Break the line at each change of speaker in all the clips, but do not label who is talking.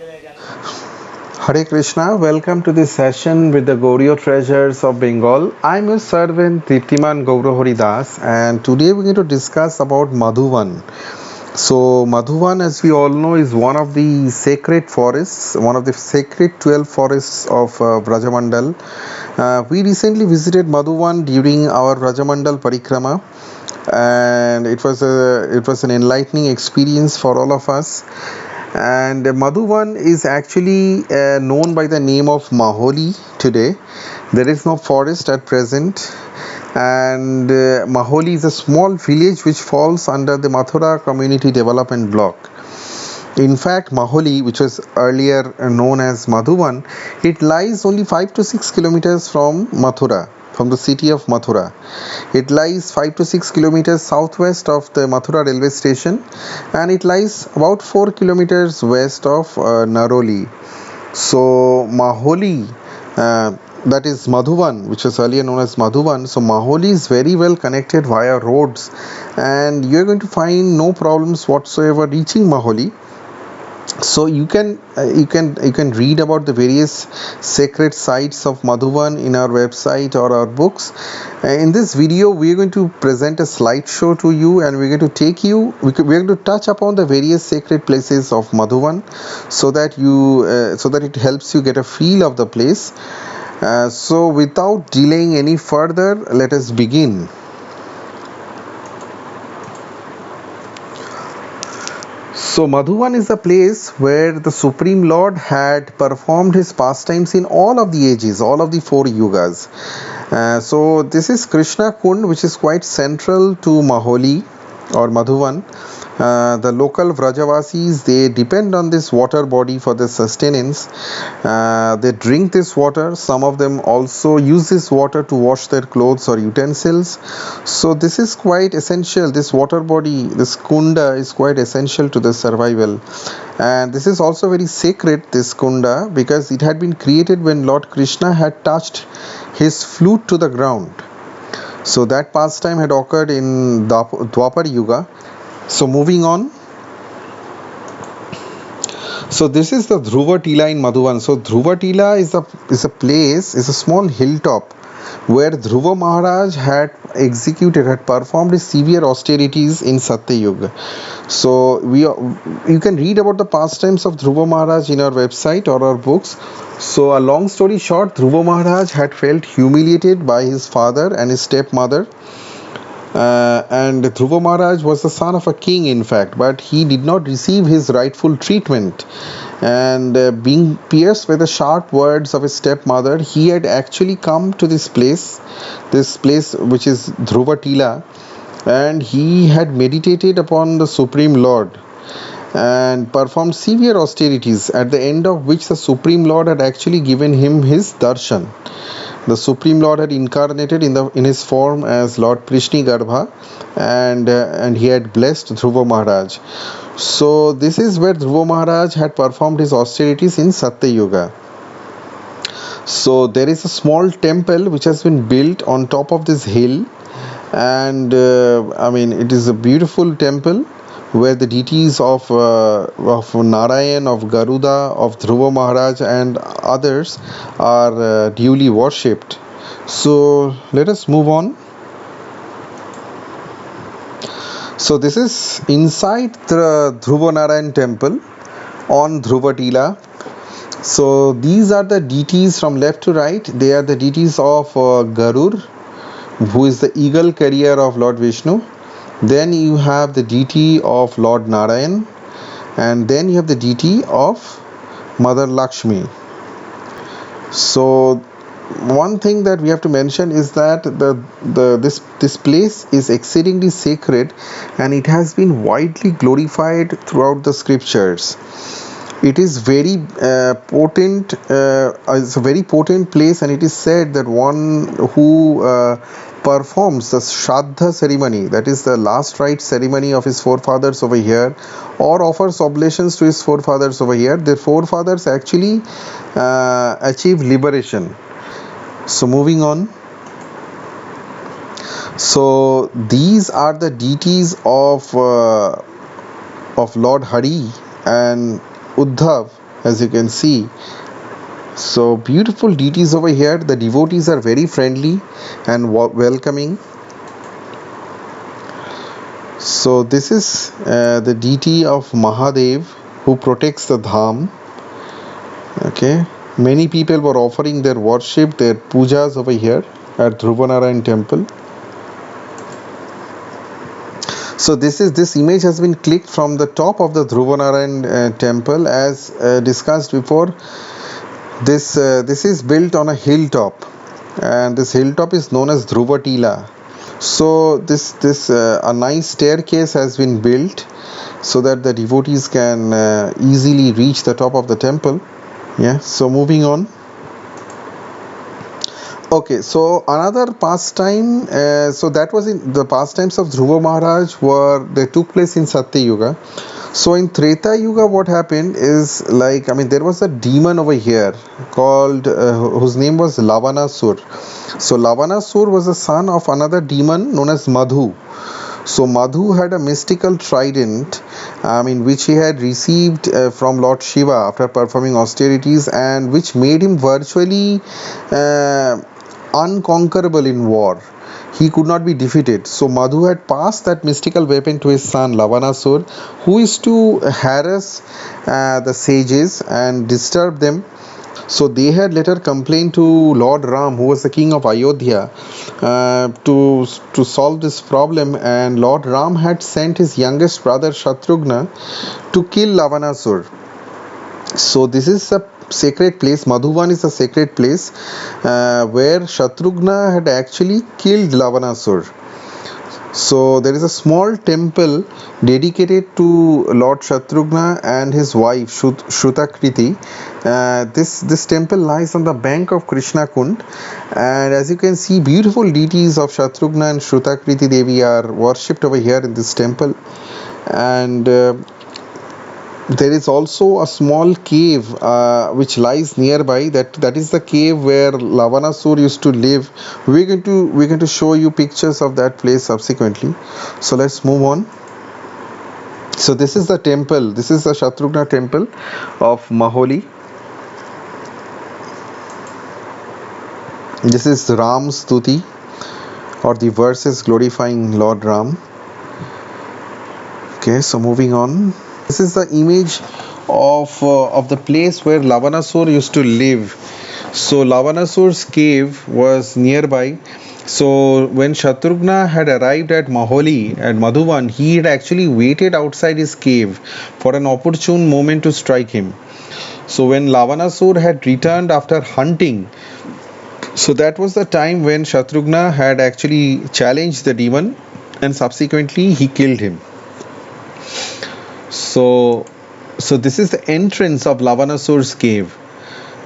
Hare Krishna, welcome to this session with the Gauriya treasures of Bengal. I'm your servant Tirtiman Gaurahari Das, and today we're going to discuss about Madhuvan. So, Madhuvan, as we all know, is one of the sacred forests, one of the sacred 12 forests of Vraja Mandal. We recently visited Madhuvan during our Vraja Mandal Parikrama, and it was an enlightening experience for all of us. And Madhuvan is actually known by the name of Maholi today. There is no forest at present, and Maholi is a small village which falls under the Mathura Community Development Block. In fact, Maholi, which was earlier known as Madhuvan, it lies only 5 to 6 kilometers from Mathura, from the city of Mathura. It lies 5 to 6 kilometers southwest of the Mathura railway station, and it lies about 4 kilometers west of Naroli. So, Maholi, that is Madhuvan, which was earlier known as Madhuvan. So, Maholi is very well connected via roads, and you're going to find no problems whatsoever reaching Maholi. So you can read about the various sacred sites of Madhuvan in our website or our books. In this video we are going to present a slideshow to you, and we're going to take you we're going to touch upon the various sacred places of Madhuvan, so that it helps you get a feel of the place. So without delaying any further, let us begin. So Madhuvan is a place where the Supreme Lord had performed his pastimes in all of the ages, all of the four yugas. So this is Krishna Kund, which is quite central to Maholi or Madhuvan. The local Vrajavasis, they depend on this water body for their sustenance. They drink this water. Some of them also use this water to wash their clothes or utensils. So this is quite essential. This water body, this Kunda, is quite essential to the survival. And this is also very sacred, this Kunda, because it had been created when Lord Krishna had touched his flute to the ground. So that pastime had occurred in Dwapar Yuga. So moving on. So this is the Dhruva Tila in Madhuvan. So Dhruva Tila is a small hilltop where Dhruva Maharaj had performed his severe austerities in Satya Yuga. So you can read about the pastimes of Dhruva Maharaj in our website or our books. So a long story short, Dhruva Maharaj had felt humiliated by his father and his stepmother. And Dhruva Maharaj was the son of a king, in fact, but he did not receive his rightful treatment. And being pierced by the sharp words of his stepmother, he had actually come to this place which is Dhruva Tila, and he had meditated upon the Supreme Lord and performed severe austerities, at the end of which the Supreme Lord had actually given him his darshan. The Supreme Lord had incarnated in his form as Lord Prishni Garbha, and he had blessed Dhruva Maharaj. So this is where Dhruva Maharaj had performed his austerities in Satya Yuga. So there is a small temple which has been built on top of this hill, and it is a beautiful temple where the deities of Narayan, of Garuda, of Dhruva Maharaj and others are duly worshipped. So let us move on. So this is inside the Dhruva Narayan temple on Dhruva Tila. So these are the deities from left to right. They are the deities of Garur, who is the eagle carrier of Lord Vishnu. Then you have the deity of Lord Narayan, and then you have the deity of Mother Lakshmi. So one thing that we have to mention is that this place is exceedingly sacred, and it has been widely glorified throughout the scriptures. It is very potent. It's a very potent place, and it is said that one who performs the Shraddha ceremony, that is the last rite ceremony of his forefathers over here, or offers oblations to his forefathers over here, their forefathers actually achieve liberation. So moving on. So these are the deities of Lord Hari and Uddhav as you can see. So beautiful deities over here. The devotees are very friendly and welcoming. So this is the deity of Mahadev who protects the dham. Okay, many people were offering their worship, their pujas over here at Dhruva temple. So this image has been clicked from the top of the Dhruva temple, as discussed before. This is built on a hilltop, and this hilltop is known as Dhruva Tila. So this a nice staircase has been built so that the devotees can easily reach the top of the temple. Yeah, so moving on. Okay, so another pastime, so that was in the pastimes of Dhruva Maharaj, they took place in Satya Yuga. So in Treta Yuga, what happened is, like, I mean, there was a demon over here called whose name was Lavanasura. So Lavanasura was the son of another demon known as Madhu. So Madhu had a mystical trident, which he had received from Lord Shiva after performing austerities, and which made him virtually unconquerable in war. He could not be defeated. So Madhu had passed that mystical weapon to his son Lavanasura, who is to harass the sages and disturb them. So they had later complained to Lord Ram, who was the king of Ayodhya, to solve this problem, and Lord Ram had sent his youngest brother Shatrughna to kill Lavanasura. So this is a sacred place. Madhuvan is a sacred place where Shatrughna had actually killed Lavanasura. So there is a small temple dedicated to Lord Shatrughna and his wife Shrutakriti. This temple lies on the bank of Krishna Kund, and as you can see, beautiful deities of Shatrughna and Shrutakriti Devi are worshipped over here in this temple. And there is also a small cave which lies nearby. That is the cave where Lavanasura used to live. We're going to show you pictures of that place subsequently. So let's move on. So this is the temple. This is the Shatrughna temple of Maholi. This is Ram's Stuti, or the verses glorifying Lord Ram. Okay, so moving on. This is the image of the place where Lavanasura used to live. So Lavanasura's cave was nearby. So when Shatrughna had arrived at Maholi, at Madhuvan, he had actually waited outside his cave for an opportune moment to strike him. So when Lavanasura had returned after hunting, so that was the time when Shatrughna had actually challenged the demon, and subsequently he killed him. So this is the entrance of Lavanasura's cave.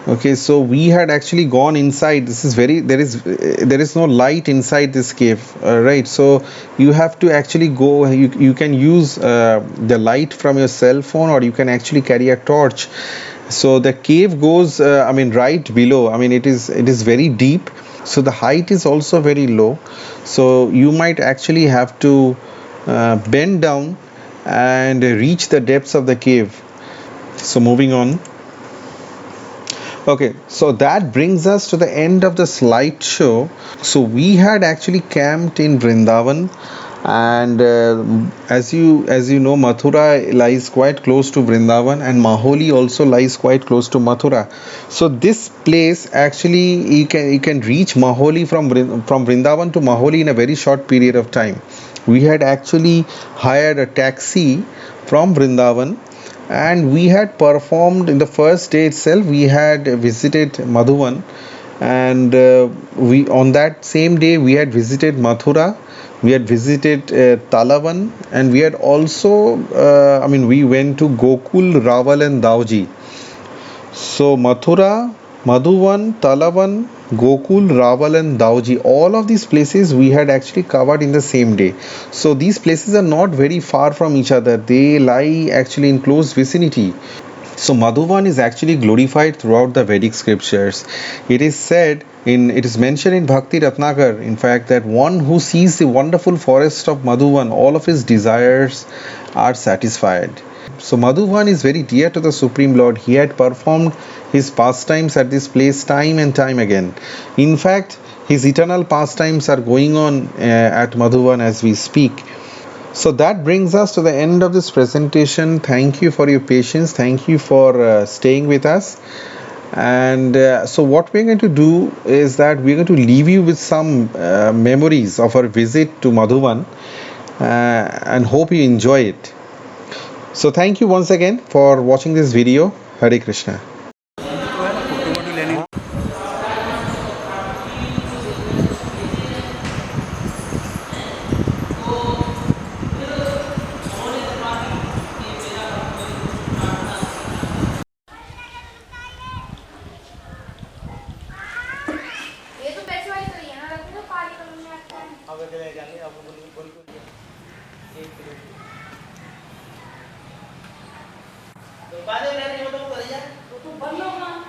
Okay, so we had actually gone inside. This is there is no light inside this cave, right? So you have to actually go. You can use the light from your cell phone, or you can actually carry a torch. So the cave goes right below. It is very deep, so the height is also very low. So you might actually have to bend down and reach the depths of the cave. So moving on. Okay, so that brings us to the end of the slideshow. So we had actually camped in Vrindavan, and as you know, Mathura lies quite close to Vrindavan, and Maholi also lies quite close to Mathura. So this place actually you can reach Maholi from Vrindavan to Maholi in a very short period of time. We had actually hired a taxi from Vrindavan, and we had performed in the first day itself. We had visited Madhuvan, and we on that same day we had visited Mathura, we had visited Talavan, and we had also we went to Gokul, Raval and Dauji. So Mathura, Madhuvan, Talavan, Gokul, Raval and Dauji, all of these places we had actually covered in the same day. So these places are not very far from each other. They lie actually in close vicinity. So Madhuvan is actually glorified throughout the Vedic scriptures. It is mentioned in Bhakti Ratnakar, in fact, that one who sees the wonderful forest of Madhuvan, all of his desires are satisfied. So Madhuvan is very dear to the Supreme Lord. He had performed his pastimes at this place time and time again. In fact, his eternal pastimes are going on at Madhuvan as we speak. So that brings us to the end of this presentation. Thank you for your patience. Thank you for staying with us. And so, what we're going to do is that we're going to leave you with some memories of our visit to Madhuvan and hope you enjoy it. So, thank you once again for watching this video. Hare Krishna.
तो बाद में वो तो कर दिया तो बंद होगा